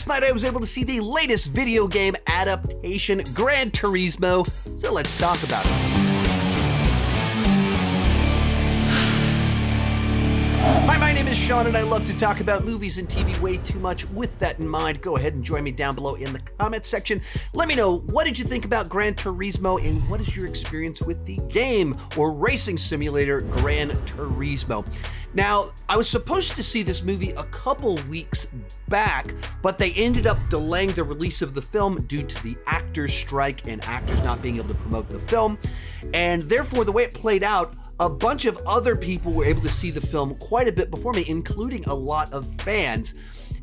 last night I was able to see the latest video game adaptation, Gran Turismo, so let's talk about it. Hi, my name is Sean, and I love to talk about movies and TV way too much. With that in mind, go ahead and join me down below in the comments section. Let me know, what did you think about Gran Turismo, and what is your experience with the game or racing simulator Gran Turismo? Now, I was supposed to see this movie a couple weeks back, but they ended up delaying the release of the film due to the actors' strike and actors not being able to promote the film. And therefore, the way it played out, a bunch of other people were able to see the film quite a bit before me, including a lot of fans.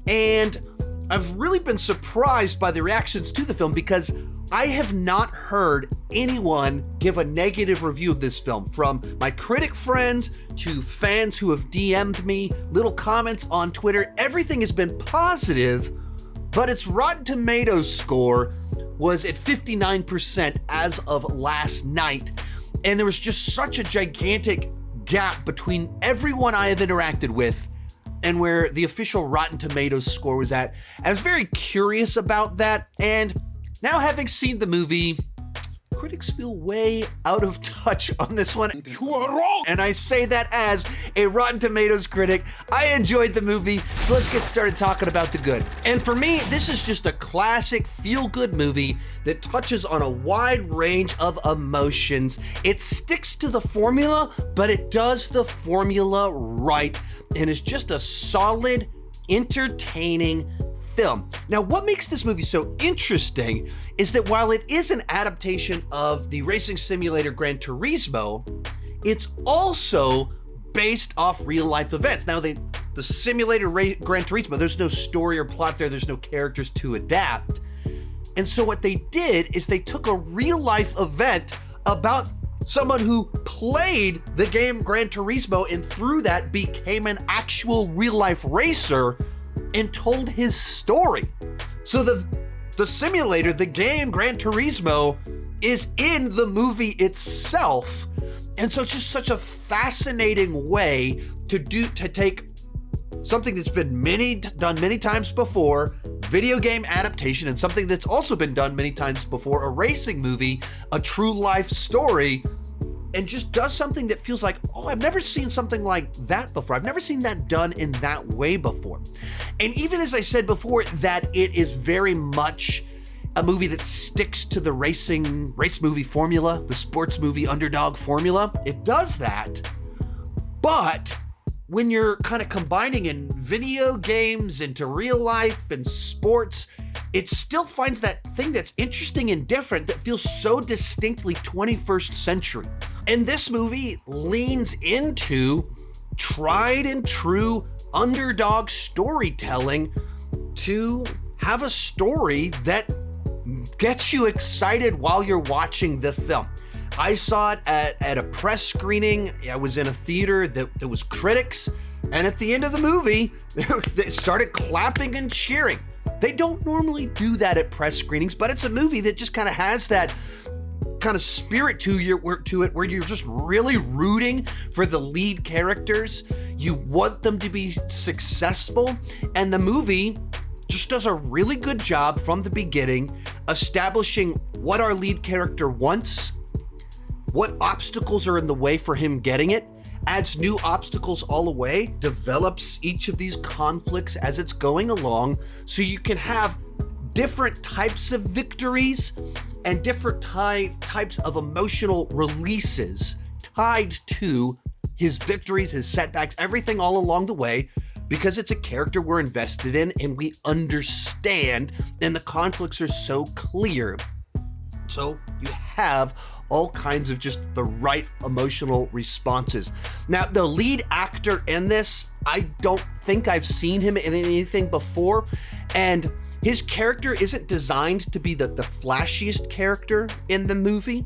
And I've really been surprised by the reactions to the film because I have not heard anyone give a negative review of this film, from my critic friends to fans who have DM'd me, little comments on Twitter. Everything has been positive, but its Rotten Tomatoes score was at 59% as of last night. And there was just such a gigantic gap between everyone I have interacted with and where the official Rotten Tomatoes score was at. I was very curious about that, and now having seen the movie, critics feel way out of touch on this one. You are wrong! And I say that as a Rotten Tomatoes critic. I enjoyed the movie, so let's get started talking about the good. And for me, this is just a classic feel-good movie that touches on a wide range of emotions. It sticks to the formula, but it does the formula right, and is just a solid, entertaining film. Now, what makes this movie so interesting is that while it is an adaptation of the racing simulator Gran Turismo, it's also based off real-life events. Now, the simulator Gran Turismo, there's no story or plot there, there's no characters to adapt. And so what they did is they took a real-life event about someone who played the game Gran Turismo and through that became an actual real-life racer and told his story. So the simulator, the game Gran Turismo, is in the movie itself. And so it's just such a fascinating way to take something that's been done many times before, video game adaptation, and something that's also been done many times before, a racing movie, a true life story, and just does something that feels like, oh, I've never seen something like that before. I've never seen that done in that way before. And even as I said before, that it is very much a movie that sticks to the race movie formula, the sports movie underdog formula. It does that, but when you're kind of combining in video games into real life and sports, it still finds that thing that's interesting and different that feels so distinctly 21st century. And this movie leans into tried and true underdog storytelling to have a story that gets you excited while you're watching the film. I saw it at a press screening. I was in a theater that was critics, and at the end of the movie, they started clapping and cheering. They don't normally do that at press screenings, but it's a movie that just kind of has that kind of spirit to it where you're just really rooting for the lead characters. You want them to be successful, and the movie just does a really good job from the beginning establishing what our lead character wants, what obstacles are in the way for him getting it, adds new obstacles all the way, develops each of these conflicts as it's going along, so you can have different types of victories and different types of emotional releases tied to his victories, his setbacks, everything all along the way, because it's a character we're invested in and we understand, and the conflicts are so clear. So you have all kinds of just the right emotional responses. Now, the lead actor in this, I don't think I've seen him in anything before, and his character isn't designed to be the flashiest character in the movie,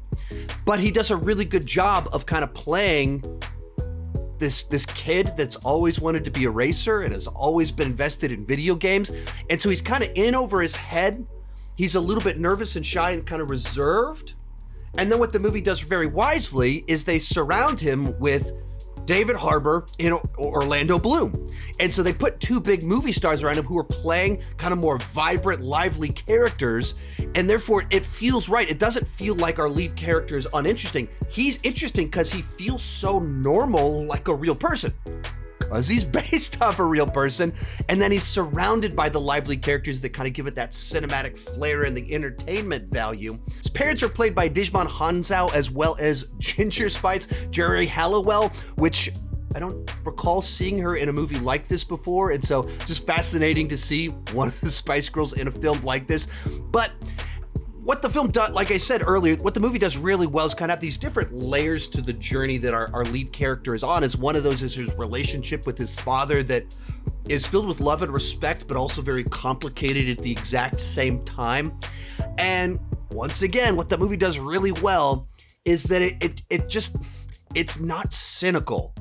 but he does a really good job of kind of playing this kid that's always wanted to be a racer and has always been invested in video games. And so he's kind of in over his head. He's a little bit nervous and shy and kind of reserved. And then what the movie does very wisely is they surround him with David Harbour and Orlando Bloom. And so they put two big movie stars around him who are playing kind of more vibrant, lively characters, and therefore it feels right. It doesn't feel like our lead character is uninteresting. He's interesting because he feels so normal, like a real person, because he's based off a real person, and then he's surrounded by the lively characters that kind of give it that cinematic flair and the entertainment value. His parents are played by Djimon Hounsou as well as Ginger Spice, Geri Halliwell, which I don't recall seeing her in a movie like this before, and so just fascinating to see one of the Spice Girls in a film like this. But what the film does, like I said earlier, what the movie does really well is kind of have these different layers to the journey that our lead character is on. As one of those is his relationship with his father that is filled with love and respect, but also very complicated at the exact same time. And once again, what the movie does really well is that it's not cynical.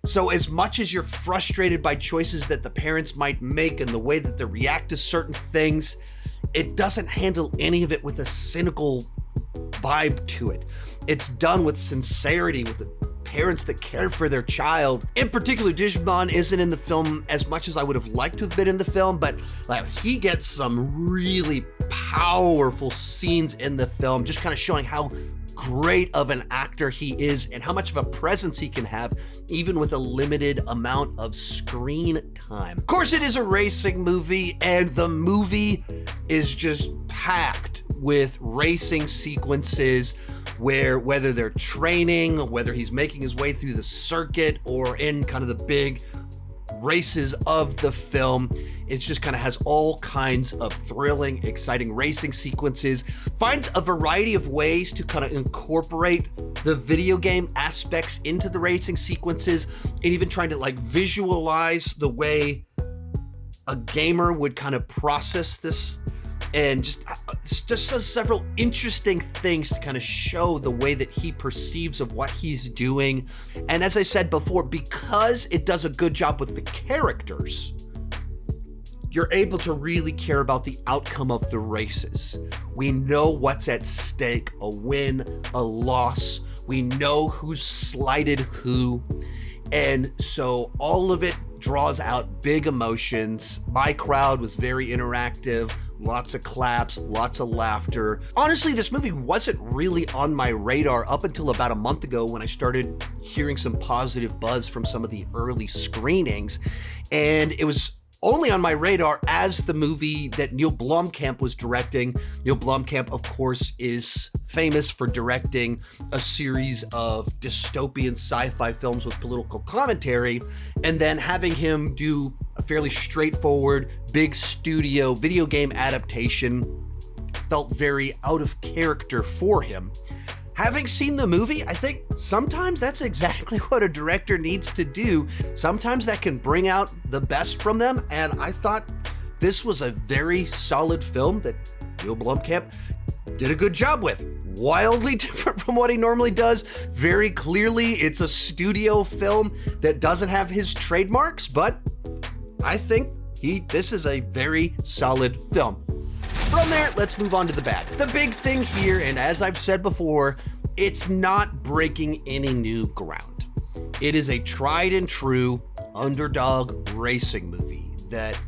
So as much as you're frustrated by choices that the parents might make and the way that they react to certain things, it doesn't handle any of it with a cynical vibe to it. It's done with sincerity, with the parents that care for their child. In particular, Djimon isn't in the film as much as I would have liked to have been in the film, but he gets some really powerful scenes in the film, just kind of showing how great of an actor he is and how much of a presence he can have even with a limited amount of screen time. Of course, it is a racing movie, and the movie is just packed with racing sequences where whether they're training, whether he's making his way through the circuit or in kind of the big races of the film, it just kind of has all kinds of thrilling, exciting racing sequences, finds a variety of ways to kind of incorporate the video game aspects into the racing sequences, and even trying to visualize the way a gamer would kind of process this, and just does several interesting things to kind of show the way that he perceives of what he's doing. And as I said before, because it does a good job with the characters, you're able to really care about the outcome of the races. We know what's at stake, a win, a loss. We know who's slighted who. And so all of it draws out big emotions. My crowd was very interactive, lots of claps, lots of laughter. Honestly, this movie wasn't really on my radar up until about a month ago when I started hearing some positive buzz from some of the early screenings. And it was only on my radar as the movie that Neill Blomkamp was directing. Neill Blomkamp, of course, is famous for directing a series of dystopian sci-fi films with political commentary, and then having him do a fairly straightforward, big studio video game adaptation felt very out of character for him. Having seen the movie, I think sometimes that's exactly what a director needs to do. Sometimes that can bring out the best from them, and I thought this was a very solid film that Neill Blomkamp did a good job with. Wildly different from what he normally does. Very clearly, it's a studio film that doesn't have his trademarks, but I think this is a very solid film. From there, let's move on to the bad. The big thing here, and as I've said before, it's not breaking any new ground. It is a tried and true underdog racing movie that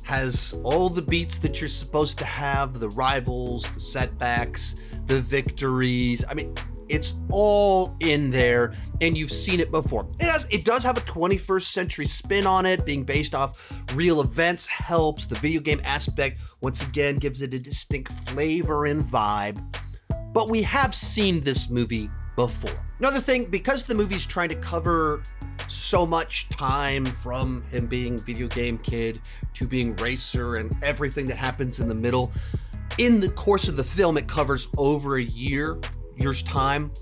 has all the beats that you're supposed to have, the rivals, the setbacks, the victories. I mean, it's all in there, and you've seen it before. It does have a 21st century spin on it. Being based off real events helps. The video game aspect, once again, gives it a distinct flavor and vibe. But we have seen this movie before. Another thing, because the movie's trying to cover so much time from him being video game kid to being racer and everything that happens in the middle, in the course of the film, it covers over a year's time.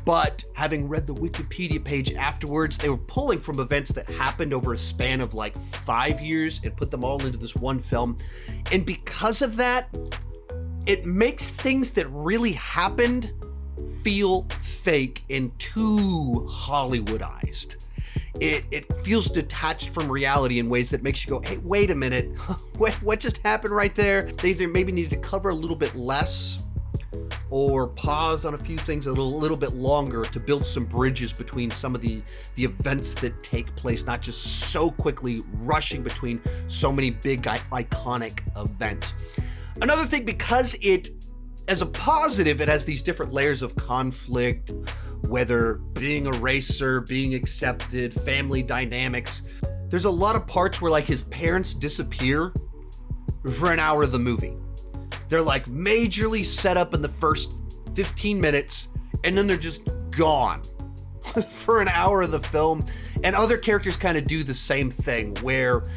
But having read the Wikipedia page afterwards, they were pulling from events that happened over a span of 5 years and put them all into this one film. And because of that, it makes things that really happened feel fake and too Hollywoodized. It feels detached from reality in ways that makes you go, hey, wait a minute, what just happened right there? They either maybe needed to cover a little bit less, or paused on a few things a little bit longer to build some bridges between some of the events that take place, not just so quickly rushing between so many big iconic events. Another thing, because it, as a positive, it has these different layers of conflict, whether being a racer, being accepted, family dynamics. There's a lot of parts where like his parents disappear for an hour of the movie. They're like majorly set up in the first 15 minutes and then they're just gone for an hour of the film. And other characters kind of do the same thing where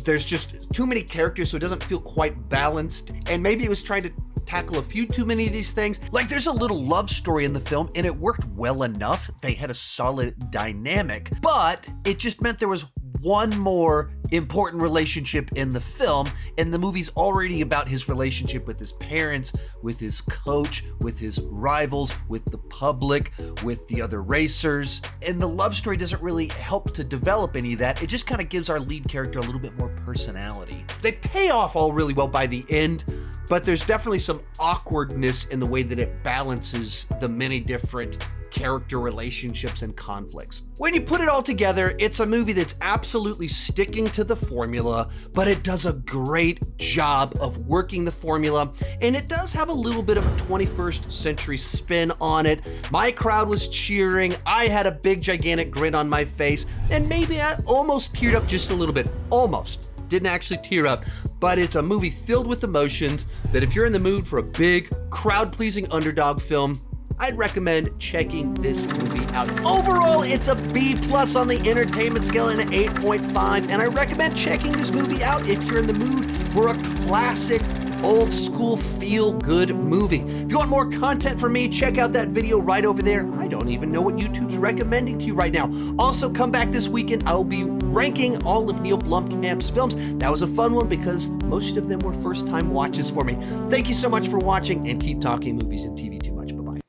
there's just too many characters so it doesn't feel quite balanced. And maybe it was trying to tackle a few too many of these things. Like there's a little love story in the film and it worked well enough. They had a solid dynamic, but it just meant there was one more important relationship in the film, and the movie's already about his relationship with his parents, with his coach, with his rivals, with the public, with the other racers, and the love story doesn't really help to develop any of that. It just kind of gives our lead character a little bit more personality. They pay off all really well by the end, but there's definitely some awkwardness in the way that it balances the many different character relationships and conflicts. When you put it all together, it's a movie that's absolutely sticking to the formula, but it does a great job of working the formula, and it does have a little bit of a 21st century spin on it. My crowd was cheering, I had a big gigantic grin on my face, and maybe I almost teared up just a little bit. Almost. Didn't actually tear up, but it's a movie filled with emotions that if you're in the mood for a big, crowd-pleasing underdog film, I'd recommend checking this movie out. Overall, it's a B+ on the entertainment scale and an 8.5, and I recommend checking this movie out if you're in the mood for a classic, old school, feel-good movie. If you want more content from me, check out that video right over there. I don't even know what YouTube's recommending to you right now. Also, come back this weekend. I'll be ranking all of Neill Blomkamp's films. That was a fun one because most of them were first-time watches for me. Thank you so much for watching, and keep talking movies and TV.